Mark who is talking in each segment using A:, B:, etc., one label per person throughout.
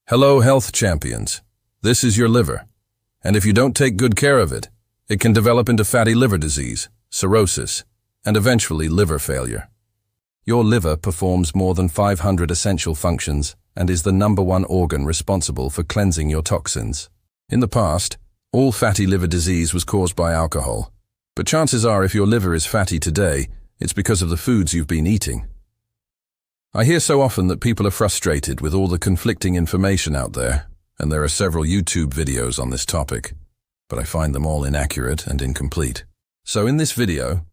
A: Hello, health champions. This is your liver. And if you don't take good care of it, it can develop into fatty liver disease, cirrhosis, and eventually liver failure. Your liver performs more than 500 essential functions and is the #1 organ responsible for cleansing your toxins. In the past, all fatty liver disease was caused by alcohol. But chances are if your liver is fatty today, it's because of the foods you've been eating. I hear so often that people are frustrated with all the conflicting information out there, and there are several YouTube videos on this topic, but I find them all inaccurate and incomplete. So in this video,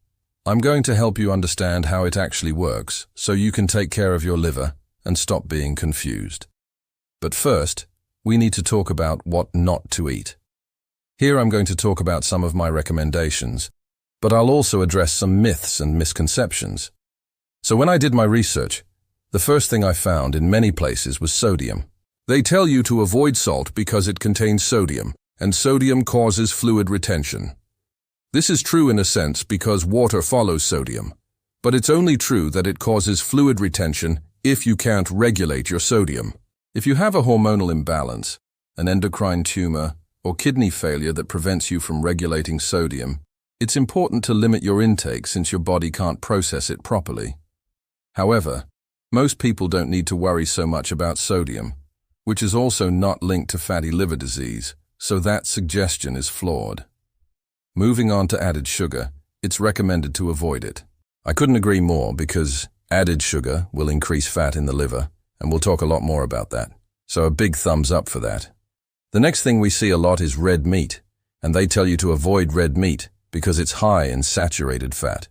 A: I'm going to help you understand how it actually works so you can take care of your liver and stop being confused. But first, we need to talk about what not to eat. Here I'm going to talk about some of my recommendations, but I'll also address some myths and misconceptions. So when I did my research, the first thing I found in many places was sodium. They tell you to avoid salt because it contains sodium, and sodium causes fluid retention. This is true in a sense because water follows sodium, but it's only true that it causes fluid retention if you can't regulate your sodium. If you have a hormonal imbalance, an endocrine tumor, or kidney failure that prevents you from regulating sodium, it's important to limit your intake since your body can't process it properly. However, most people don't need to worry so much about sodium, which is also not linked to fatty liver disease, so that suggestion is flawed. Moving on to added sugar, it's recommended to avoid it. I couldn't agree more because added sugar will increase fat in the liver, and we'll talk a lot more about that. So a big thumbs up for that. The next thing we see a lot is red meat, and they tell you to avoid red meat because it's high in saturated fat.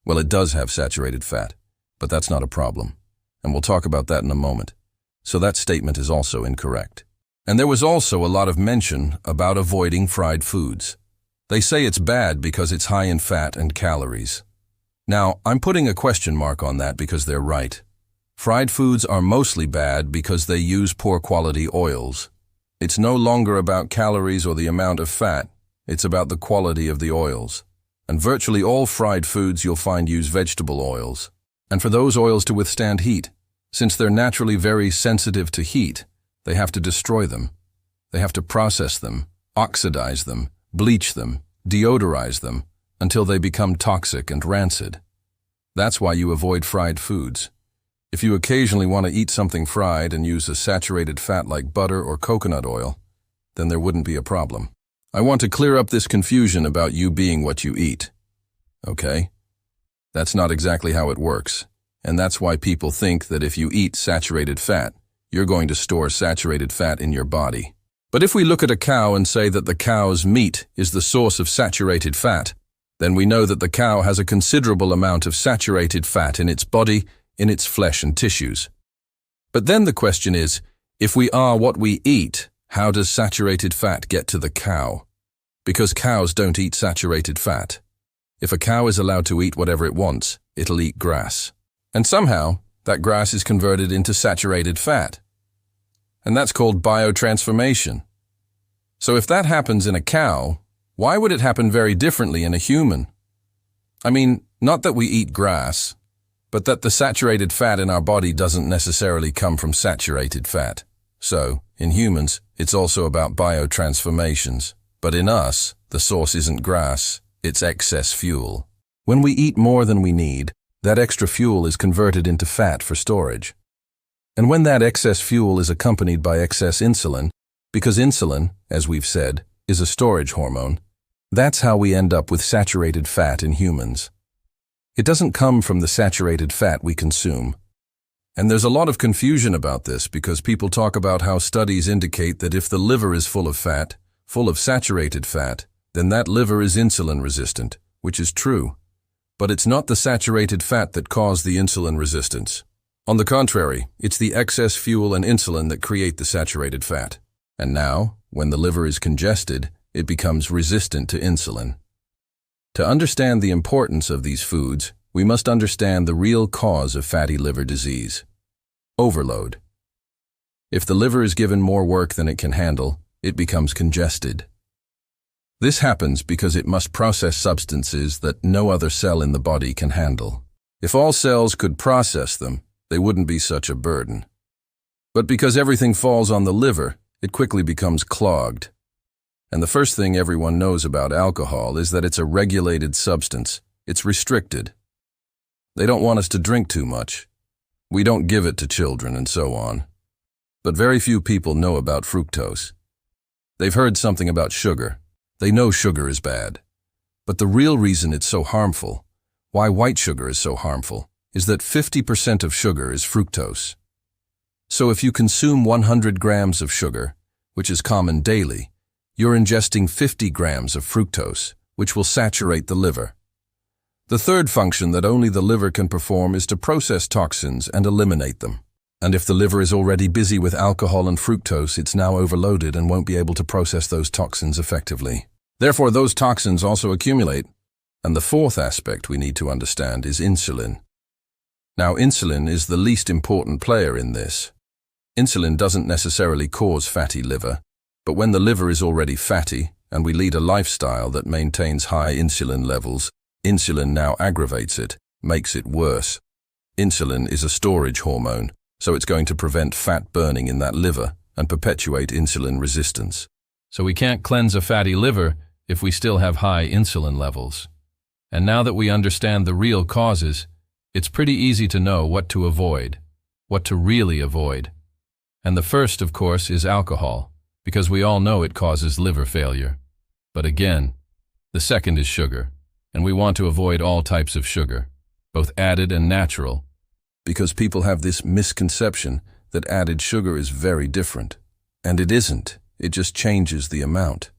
A: Well, it does have saturated fat, but that's not a problem. And we'll talk about that in a moment. So that statement is also incorrect. And there was also a lot of mention about avoiding fried foods. They say it's bad because it's high in fat and calories. Now, I'm putting a question mark on that because they're right. Fried foods are mostly bad because they use poor quality oils. It's no longer about calories or the amount of fat, it's about the quality of the oils. And virtually all fried foods you'll find use vegetable oils. And for those oils to withstand heat, since they're naturally very sensitive to heat, they have to destroy them. They have to process them, oxidize them, bleach them, deodorize them, until they become toxic and rancid. That's why you avoid fried foods. If you occasionally want to eat something fried and use a saturated fat like butter or coconut oil, then there wouldn't be a problem. I want to clear up this confusion about you being what you eat. Okay? That's not exactly how it works, and that's why people think that if you eat saturated fat, you're going to store saturated fat in your body. But if we look at a cow and say that the cow's meat is the source of saturated fat, then we know that the cow has a considerable amount of saturated fat in its body, in its flesh and tissues. But then the question is, if we are what we eat, how does saturated fat get to the cow? Because cows don't eat saturated fat. If a cow is allowed to eat whatever it wants, it'll eat grass. And somehow, that grass is converted into saturated fat. And that's called biotransformation. So if that happens in a cow, why would it happen very differently in a human? I mean, not that we eat grass, but that the saturated fat in our body doesn't necessarily come from saturated fat. So, in humans, it's also about biotransformations. But in us, the source isn't grass. It's excess fuel. When we eat more than we need, that extra fuel is converted into fat for storage. And when that excess fuel is accompanied by excess insulin, because insulin, as we've said, is a storage hormone, that's how we end up with saturated fat in humans. It doesn't come from the saturated fat we consume. And there's a lot of confusion about this because people talk about how studies indicate that if the liver is full of fat, full of saturated fat, then that liver is insulin resistant, which is true. But it's not the saturated fat that cause the insulin resistance. On the contrary, it's the excess fuel and insulin that create the saturated fat. And now, when the liver is congested, it becomes resistant to insulin. To understand the importance of these foods, we must understand the real cause of fatty liver disease: overload. If the liver is given more work than it can handle, it becomes congested. This happens because it must process substances that no other cell in the body can handle. If all cells could process them, they wouldn't be such a burden. But because everything falls on the liver, it quickly becomes clogged. And the first thing everyone knows about alcohol is that it's a regulated substance. It's restricted. They don't want us to drink too much. We don't give it to children and so on. But very few people know about fructose. They've heard something about sugar. They know sugar is bad. But the real reason it's so harmful, why white sugar is so harmful, is that 50% of sugar is fructose. So if you consume 100 grams of sugar, which is common daily, you're ingesting 50 grams of fructose, which will saturate the liver. The third function that only the liver can perform is to process toxins and eliminate them. And if the liver is already busy with alcohol and fructose, it's now overloaded and won't be able to process those toxins effectively. Therefore, those toxins also accumulate. And the fourth aspect we need to understand is insulin. Now, insulin is the least important player in this. Insulin doesn't necessarily cause fatty liver, but when the liver is already fatty and we lead a lifestyle that maintains high insulin levels, insulin now aggravates it, makes it worse. Insulin is a storage hormone, so it's going to prevent fat burning in that liver and perpetuate insulin resistance. So we can't cleanse a fatty liver if we still have high insulin levels. And now that we understand the real causes, it's pretty easy to know what to avoid, what to really avoid. And the first, of course, is alcohol, because we all know it causes liver failure. But again, the second is sugar, and we want to avoid all types of sugar, both added and natural, because people have this misconception that added sugar is very different. And it isn't. It just changes the amount.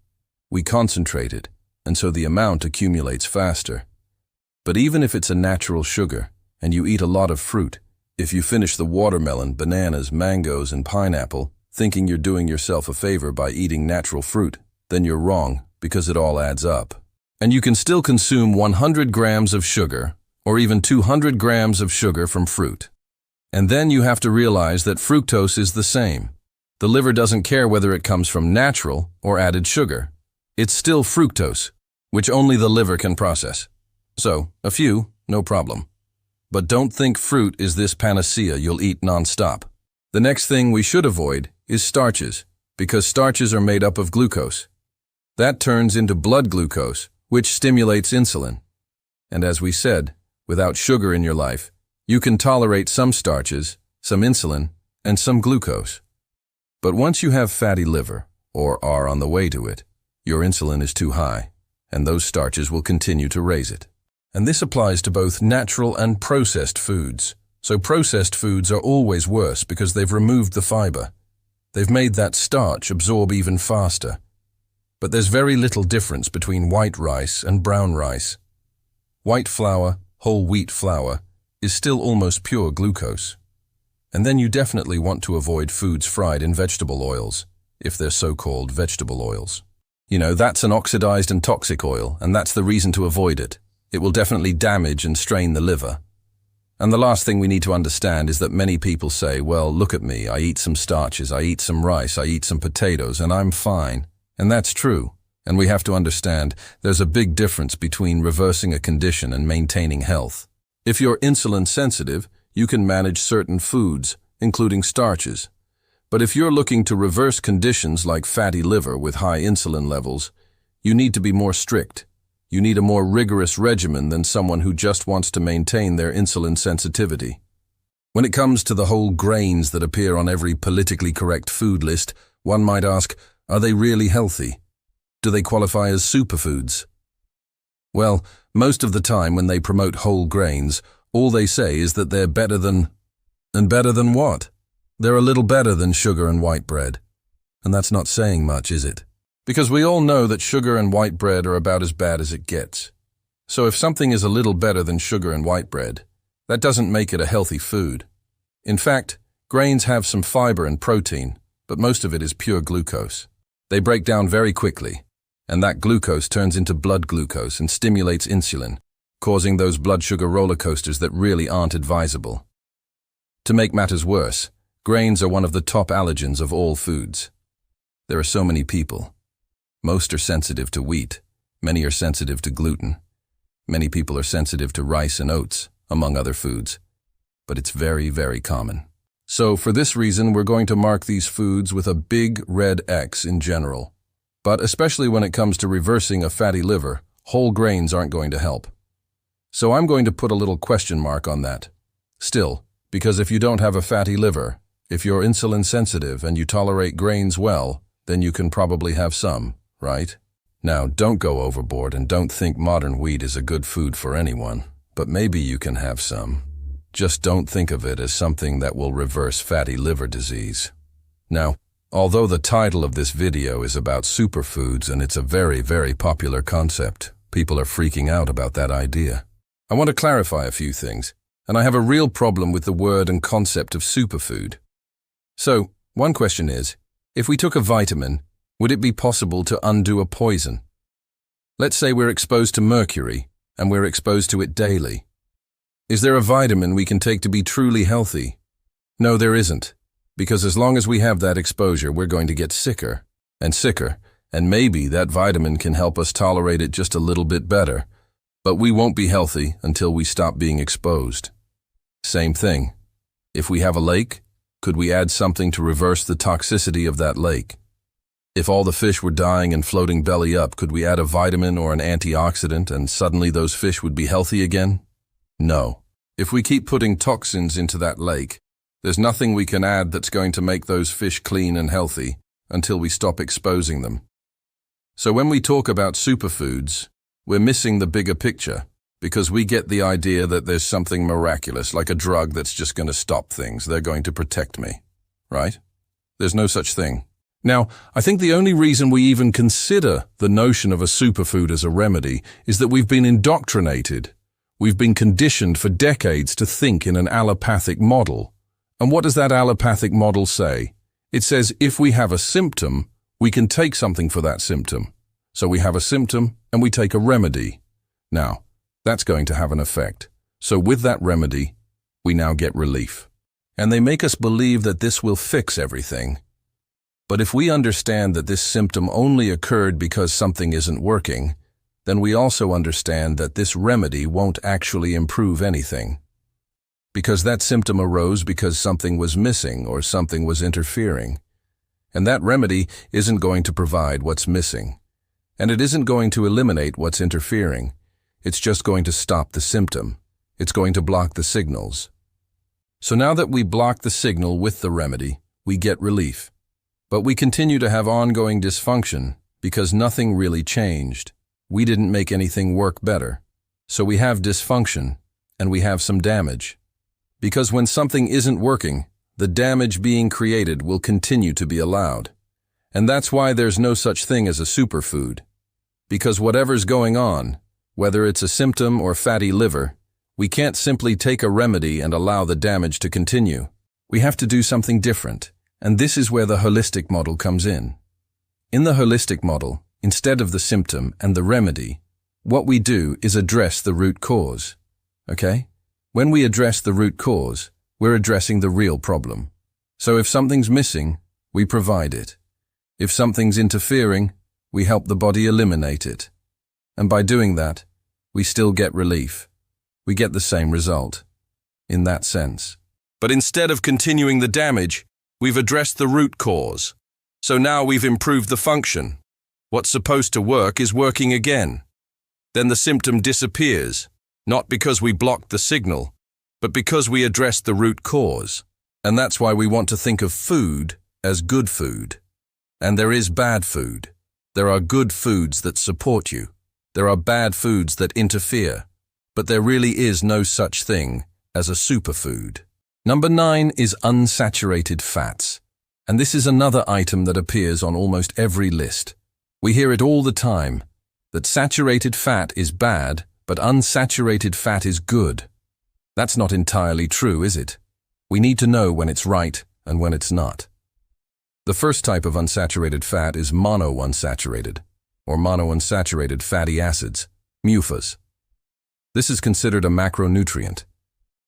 A: We concentrate it, and so the amount accumulates faster. But even if it's a natural sugar, and you eat a lot of fruit, if you finish the watermelon, bananas, mangoes, and pineapple, thinking you're doing yourself a favor by eating natural fruit, then you're wrong, because it all adds up. And you can still consume 100 grams of sugar, or even 200 grams of sugar from fruit. And then you have to realize that fructose is the same. The liver doesn't care whether it comes from natural or added sugar. It's still fructose, which only the liver can process. So, a few, no problem. But don't think fruit is this panacea you'll eat non-stop. The next thing we should avoid is starches, because starches are made up of glucose. That turns into blood glucose, which stimulates insulin. And as we said, without sugar in your life, you can tolerate some starches, some insulin, and some glucose. But once you have fatty liver, or are on the way to it, your insulin is too high, and those starches will continue to raise it. And this applies to both natural and processed foods. So processed foods are always worse because they've removed the fiber. They've made that starch absorb even faster. But there's very little difference between white rice and brown rice. White flour, whole wheat flour, is still almost pure glucose. And then you definitely want to avoid foods fried in vegetable oils, if they're so-called vegetable oils. You know, that's an oxidized and toxic oil, and that's the reason to avoid it. It will definitely damage and strain the liver. And the last thing we need to understand is that many people say, well, look at me, I eat some starches, I eat some rice, I eat some potatoes, and I'm fine. And that's true. And we have to understand there's a big difference between reversing a condition and maintaining health. If you're insulin sensitive, you can manage certain foods, including starches. But if you're looking to reverse conditions like fatty liver with high insulin levels, you need to be more strict. You need a more rigorous regimen than someone who just wants to maintain their insulin sensitivity. When it comes to the whole grains that appear on every politically correct food list, one might ask, are they really healthy? Do they qualify as superfoods? Well, most of the time when they promote whole grains, all they say is that they're better than... And better than what? They're a little better than sugar and white bread. And that's not saying much, is it? Because we all know that sugar and white bread are about as bad as it gets. So if something is a little better than sugar and white bread, that doesn't make it a healthy food. In fact, grains have some fiber and protein, but most of it is pure glucose. They break down very quickly, and that glucose turns into blood glucose and stimulates insulin, causing those blood sugar roller coasters that really aren't advisable. To make matters worse, grains are one of the top allergens of all foods. There are so many people. Most are sensitive to wheat, many are sensitive to gluten. Many people are sensitive to rice and oats, among other foods. But it's very, very common. So for this reason, we're going to mark these foods with a big red X in general. But especially when it comes to reversing a fatty liver, whole grains aren't going to help. So I'm going to put a little question mark on that. Still, because if you don't have a fatty liver, if you're insulin sensitive and you tolerate grains well, then you can probably have some, right? Now, don't go overboard and don't think modern wheat is a good food for anyone, but maybe you can have some. Just don't think of it as something that will reverse fatty liver disease. Now, although the title of this video is about superfoods and it's a very, very popular concept, people are freaking out about that idea. I want to clarify a few things, and I have a real problem with the word and concept of superfood. So, one question is, if we took a vitamin, would it be possible to undo a poison? Let's say we're exposed to mercury, and we're exposed to it daily. Is there a vitamin we can take to be truly healthy? No, there isn't, because as long as we have that exposure, we're going to get sicker, and maybe that vitamin can help us tolerate it just a little bit better, but we won't be healthy until we stop being exposed. Same thing. If we have a lake, could we add something to reverse the toxicity of that lake? If all the fish were dying and floating belly up, could we add a vitamin or an antioxidant and suddenly those fish would be healthy again? No. If we keep putting toxins into that lake, there's nothing we can add that's going to make those fish clean and healthy until we stop exposing them. So when we talk about superfoods, we're missing the bigger picture because we get the idea that there's something miraculous, like a drug that's just going to stop things. They're going to protect me, right? There's no such thing. Now, I think the only reason we even consider the notion of a superfood as a remedy is that we've been indoctrinated. We've been conditioned for decades to think in an allopathic model. And what does that allopathic model say? It says if we have a symptom, we can take something for that symptom. So we have a symptom and we take a remedy. Now, that's going to have an effect. So with that remedy, we now get relief. And they make us believe that this will fix everything. But if we understand that this symptom only occurred because something isn't working, then we also understand that this remedy won't actually improve anything. Because that symptom arose because something was missing or something was interfering. And that remedy isn't going to provide what's missing. And it isn't going to eliminate what's interfering. It's just going to stop the symptom. It's going to block the signals. So now that we block the signal with the remedy, we get relief. But we continue to have ongoing dysfunction because nothing really changed. We didn't make anything work better. So we have dysfunction and we have some damage. Because when something isn't working, the damage being created will continue to be allowed. And that's why there's no such thing as a superfood. Because whatever's going on, whether it's a symptom or fatty liver, we can't simply take a remedy and allow the damage to continue. We have to do something different. And this is where the holistic model comes in. In the holistic model, instead of the symptom and the remedy, what we do is address the root cause. Okay? When we address the root cause, we're addressing the real problem. So if something's missing, we provide it. If something's interfering, we help the body eliminate it. And by doing that, we still get relief. We get the same result, in that sense. But instead of continuing the damage, we've addressed the root cause. So now we've improved the function. What's supposed to work is working again. Then the symptom disappears, not because we blocked the signal, but because we addressed the root cause. And that's why we want to think of food as good food. And there is bad food. There are good foods that support you. There are bad foods that interfere. But there really is no such thing as a superfood. Number 9 is unsaturated fats. And this is another item that appears on almost every list. We hear it all the time, that saturated fat is bad, but unsaturated fat is good. That's not entirely true, is it? We need to know when it's right and when it's not. The first type of unsaturated fat is monounsaturated, or monounsaturated fatty acids, MUFAs. This is considered a macronutrient,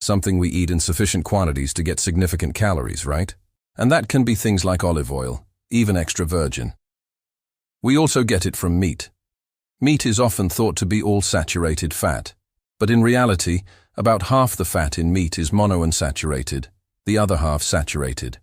A: something we eat in sufficient quantities to get significant calories, right? And that can be things like olive oil, even extra virgin. We also get it from meat. Meat is often thought to be all saturated fat, but in reality, about half the fat in meat is monounsaturated, the other half saturated.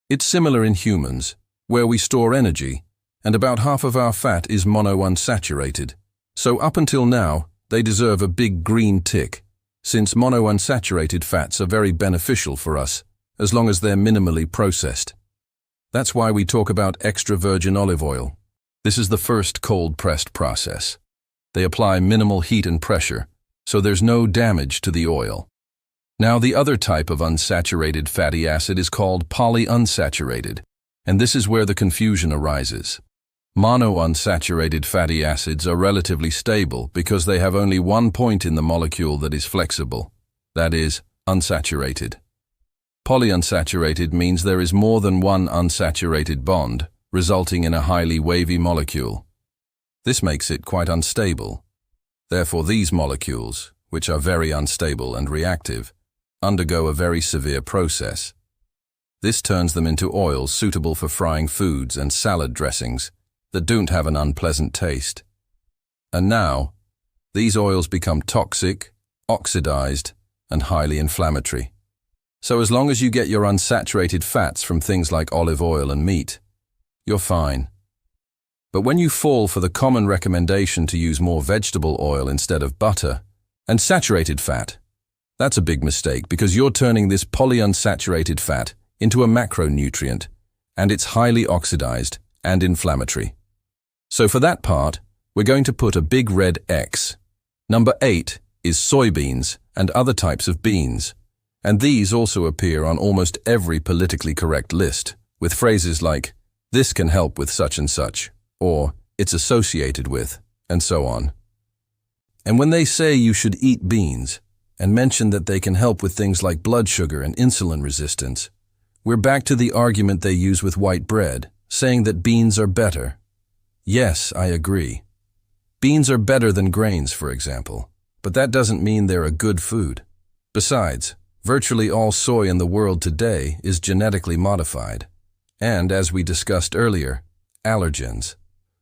A: It's similar in humans, where we store energy, and about half of our fat is monounsaturated. So up until now, they deserve a big green tick, since monounsaturated fats are very beneficial for us, as long as they're minimally processed. That's why we talk about extra virgin olive oil. This is the first cold-pressed process. They apply minimal heat and pressure, so there's no damage to the oil. Now, the other type of unsaturated fatty acid is called polyunsaturated, and this is where the confusion arises. Monounsaturated fatty acids are relatively stable because they have only one point in the molecule that is flexible, that is, unsaturated. Polyunsaturated means there is more than one unsaturated bond, resulting in a highly wavy molecule. This makes it quite unstable. Therefore, these molecules, which are very unstable and reactive, undergo a very severe process. This turns them into oils suitable for frying foods and salad dressings that don't have an unpleasant taste. And now, these oils become toxic, oxidized, and highly inflammatory. So as long as you get your unsaturated fats from things like olive oil and meat, you're fine. But when you fall for the common recommendation to use more vegetable oil instead of butter and saturated fat, that's a big mistake because you're turning this polyunsaturated fat into a macronutrient, and it's highly oxidized and inflammatory. So for that part, we're going to put a big red X. Number 8 is soybeans and other types of beans, and these also appear on almost every politically correct list, with phrases like, "This can help with such and such," or "It's associated with," and so on. And when they say you should eat beans, and mention that they can help with things like blood sugar and insulin resistance, we're back to the argument they use with white bread, saying that beans are better. Yes, I agree. Beans are better than grains, for example, but that doesn't mean they're a good food. Besides, virtually all soy in the world today is genetically modified. And, as we discussed earlier, allergens.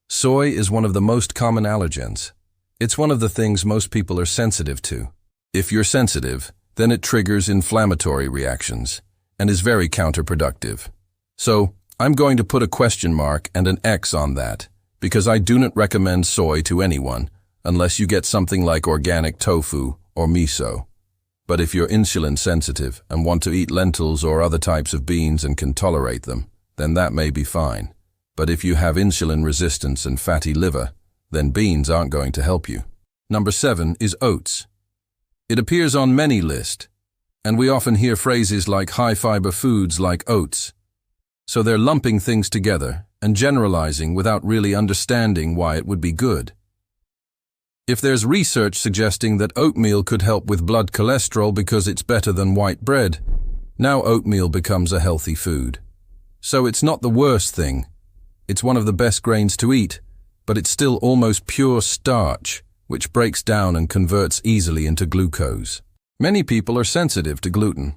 A: Soy is one of the most common allergens. It's one of the things most people are sensitive to. If you're sensitive, then it triggers inflammatory reactions and is very counterproductive. So, I'm going to put a question mark and an X on that, because I do not recommend soy to anyone unless you get something like organic tofu or miso. But if you're insulin sensitive and want to eat lentils or other types of beans and can tolerate them, then that may be fine. But if you have insulin resistance and fatty liver, then beans aren't going to help you. Number 7 is oats. It appears on many lists, and we often hear phrases like high-fiber foods like oats. So they're lumping things together and generalizing without really understanding why it would be good. If there's research suggesting that oatmeal could help with blood cholesterol because it's better than white bread, now oatmeal becomes a healthy food. So it's not the worst thing. It's one of the best grains to eat, but it's still almost pure starch, which breaks down and converts easily into glucose. Many people are sensitive to gluten.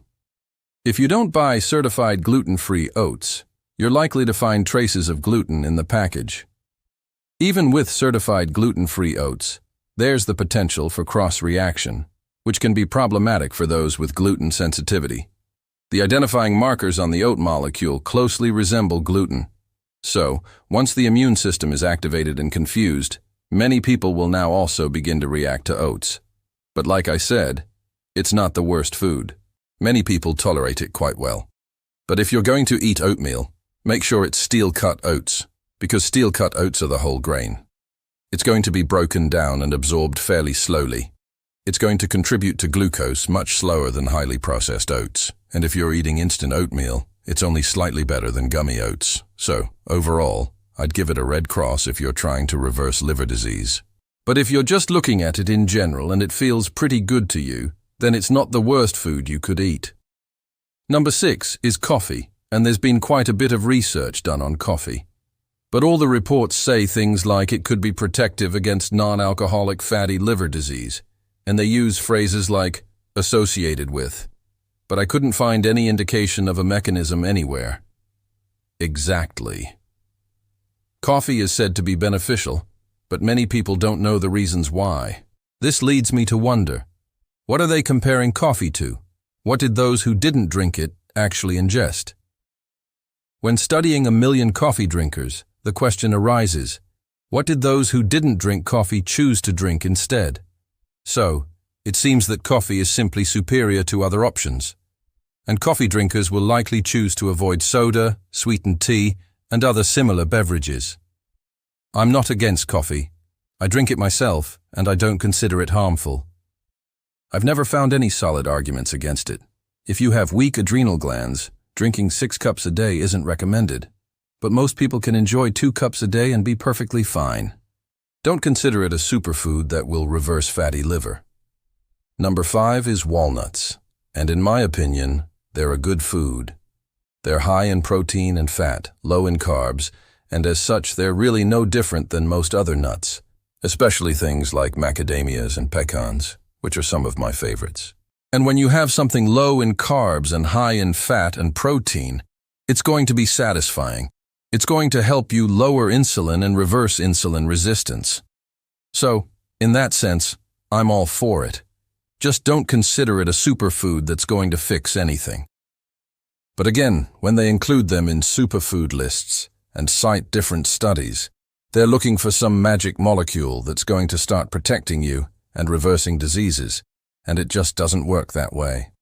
A: If you don't buy certified gluten-free oats, you're likely to find traces of gluten in the package. Even with certified gluten-free oats, there's the potential for cross-reaction, which can be problematic for those with gluten sensitivity. The identifying markers on the oat molecule closely resemble gluten. So, once the immune system is activated and confused, many people will now also begin to react to oats. But like I said, it's not the worst food. Many people tolerate it quite well. But if you're going to eat oatmeal, make sure it's steel-cut oats, because steel-cut oats are the whole grain. It's going to be broken down and absorbed fairly slowly. It's going to contribute to glucose much slower than highly processed oats. And if you're eating instant oatmeal, it's only slightly better than gummy oats. So, overall, I'd give it a red cross if you're trying to reverse liver disease. But if you're just looking at it in general and it feels pretty good to you, then it's not the worst food you could eat. Number 6 is coffee, and there's been quite a bit of research done on coffee. But all the reports say things like it could be protective against non-alcoholic fatty liver disease, and they use phrases like associated with. But I couldn't find any indication of a mechanism anywhere. Exactly. Coffee is said to be beneficial, but many people don't know the reasons why. This leads me to wonder, what are they comparing coffee to? What did those who didn't drink it actually ingest? When studying 1 million coffee drinkers, the question arises, what did those who didn't drink coffee choose to drink instead? So, it seems that coffee is simply superior to other options. And coffee drinkers will likely choose to avoid soda, sweetened tea, and other similar beverages. I'm not against coffee. I drink it myself, and I don't consider it harmful. I've never found any solid arguments against it. If you have weak adrenal glands, drinking 6 cups a day isn't recommended. But most people can enjoy 2 cups a day and be perfectly fine. Don't consider it a superfood that will reverse fatty liver. Number 5 is walnuts, and in my opinion, they're a good food. They're high in protein and fat, low in carbs, and as such they're really no different than most other nuts, especially things like macadamias and pecans, which are some of my favorites. And when you have something low in carbs and high in fat and protein, it's going to be satisfying. It's going to help you lower insulin and reverse insulin resistance. So, in that sense, I'm all for it. Just don't consider it a superfood that's going to fix anything. But again, when they include them in superfood lists and cite different studies, they're looking for some magic molecule that's going to start protecting you and reversing diseases, and it just doesn't work that way.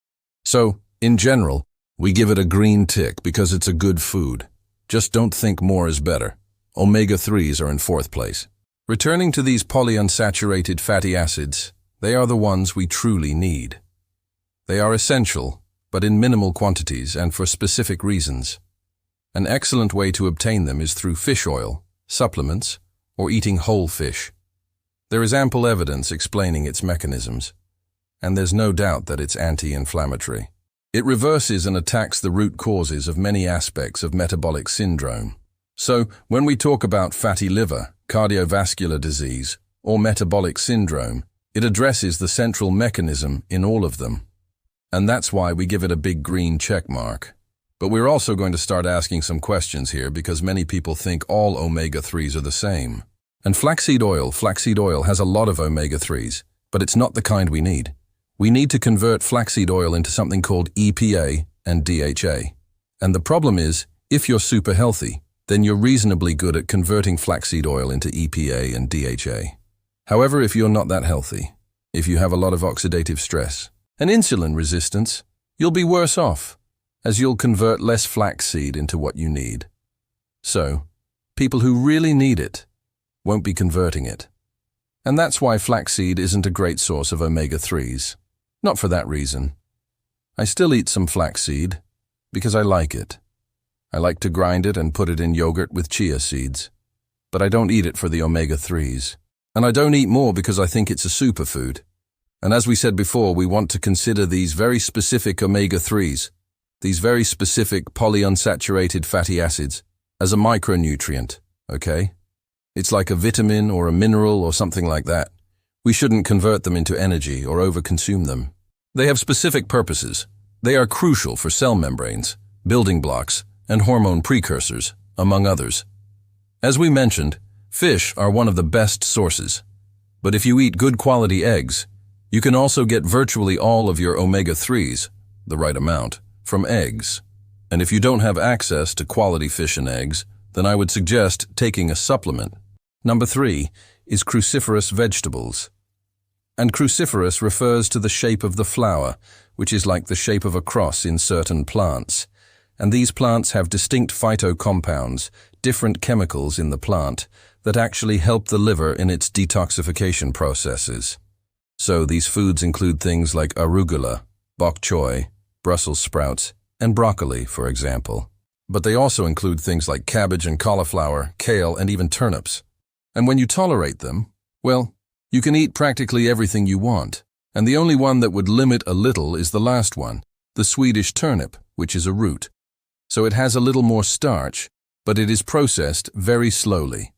A: So, in general, we give it a green tick because it's a good food. Just don't think more is better. Omega-3s are in 4th place. Returning to these polyunsaturated fatty acids, they are the ones we truly need. They are essential, but in minimal quantities and for specific reasons. An excellent way to obtain them is through fish oil, supplements, or eating whole fish. There is ample evidence explaining its mechanisms, and there's no doubt that it's anti-inflammatory. It reverses and attacks the root causes of many aspects of metabolic syndrome. So, when we talk about fatty liver, cardiovascular disease, or metabolic syndrome, it addresses the central mechanism in all of them. And that's why we give it a big green check mark. But we're also going to start asking some questions here because many people think all omega-3s are the same. And flaxseed oil has a lot of omega-3s, but it's not the kind we need. We need to convert flaxseed oil into something called EPA and DHA. And the problem is, if you're super healthy, then you're reasonably good at converting flaxseed oil into EPA and DHA. However, if you're not that healthy, if you have a lot of oxidative stress and insulin resistance, you'll be worse off, as you'll convert less flaxseed into what you need. So, people who really need it won't be converting it. And that's why flaxseed isn't a great source of omega-3s. Not for that reason. I still eat some flaxseed because I like it. I like to grind it and put it in yogurt with chia seeds. But I don't eat it for the omega-3s. And I don't eat more because I think it's a superfood. And as we said before, we want to consider these very specific omega-3s, these very specific polyunsaturated fatty acids, as a micronutrient, okay? It's like a vitamin or a mineral or something like that. We shouldn't convert them into energy or overconsume them. They have specific purposes. They are crucial for cell membranes, building blocks, and hormone precursors, among others. As we mentioned, fish are one of the best sources. But if you eat good quality eggs, you can also get virtually all of your omega-3s, the right amount, from eggs. And if you don't have access to quality fish and eggs, then I would suggest taking a supplement. Number 3 is cruciferous vegetables. And cruciferous refers to the shape of the flower, which is like the shape of a cross in certain plants. And these plants have distinct phytocompounds, different chemicals in the plant, that actually help the liver in its detoxification processes. So these foods include things like arugula, bok choy, Brussels sprouts, and broccoli, for example. But they also include things like cabbage and cauliflower, kale, and even turnips. And when you tolerate them, well, you can eat practically everything you want. And the only one that would limit a little is the last one, the Swedish turnip, which is a root. So it has a little more starch, but it is processed very slowly.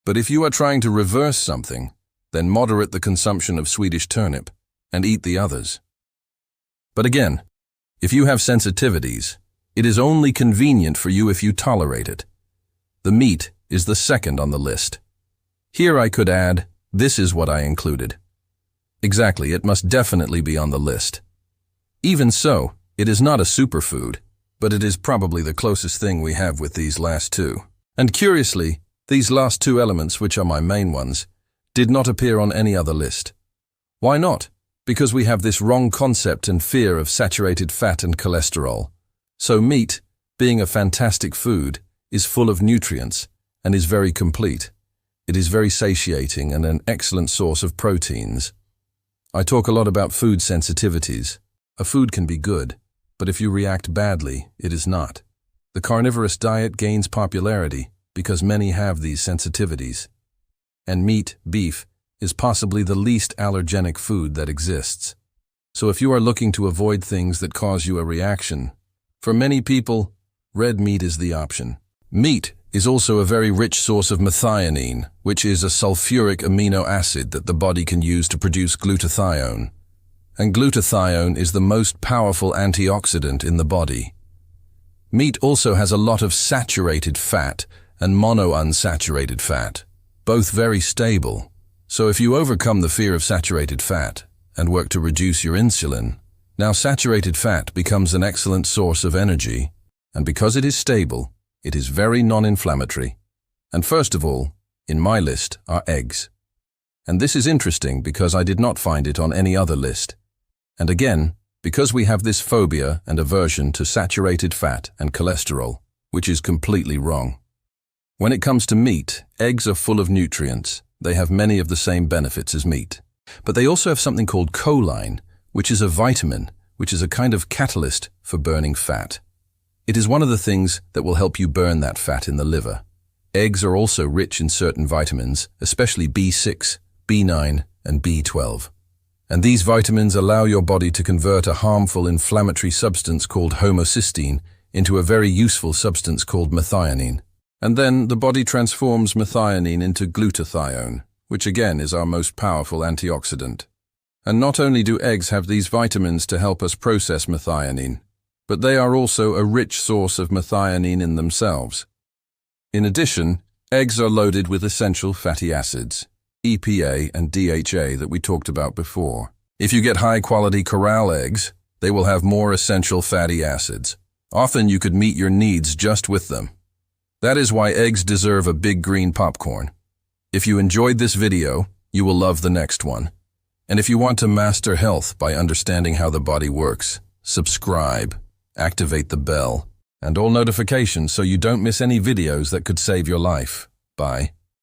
A: But if you are trying to reverse something, then moderate the consumption of Swedish turnip and eat the others. But again, if you have sensitivities, it is only convenient for you if you tolerate it. The meat is the second on the list. Here I could add, this is what I included. Exactly, it must definitely be on the list. Even so, it is not a superfood, but it is probably the closest thing we have with these last two. And curiously, these last two elements, which are my main ones, did not appear on any other list. Why not? Because we have this wrong concept and fear of saturated fat and cholesterol. So meat, being a fantastic food, is full of nutrients and is very complete. It is very satiating and an excellent source of proteins. I talk a lot about food sensitivities. A food can be good, but if you react badly, it is not. The carnivorous diet gains popularity because many have these sensitivities. And meat, beef, is possibly the least allergenic food that exists. So if you are looking to avoid things that cause you a reaction, for many people, red meat is the option. Meat is also a very rich source of methionine, which is a sulfuric amino acid that the body can use to produce glutathione. And glutathione is the most powerful antioxidant in the body. Meat also has a lot of saturated fat and monounsaturated fat, both very stable. So if you overcome the fear of saturated fat and work to reduce your insulin, now saturated fat becomes an excellent source of energy, and because it is stable, it is very non-inflammatory. And first of all, in my list are eggs. And this is interesting because I did not find it on any other list. And again, because we have this phobia and aversion to saturated fat and cholesterol, which is completely wrong. When it comes to meat, eggs are full of nutrients. They have many of the same benefits as meat. But they also have something called choline, which is a vitamin, which is a kind of catalyst for burning fat. It is one of the things that will help you burn that fat in the liver. Eggs are also rich in certain vitamins, especially B6, B9, and B12. And these vitamins allow your body to convert a harmful inflammatory substance called homocysteine into a very useful substance called methionine. And then the body transforms methionine into glutathione, which again is our most powerful antioxidant. And not only do eggs have these vitamins to help us process methionine, but they are also a rich source of methionine in themselves. In addition, eggs are loaded with essential fatty acids, EPA and DHA that we talked about before. If you get high-quality corral eggs, they will have more essential fatty acids. Often you could meet your needs just with them. That is why eggs deserve a big green popcorn. If you enjoyed this video, you will love the next one. And if you want to master health by understanding how the body works, subscribe, activate the bell, and all notifications so you don't miss any videos that could save your life. Bye.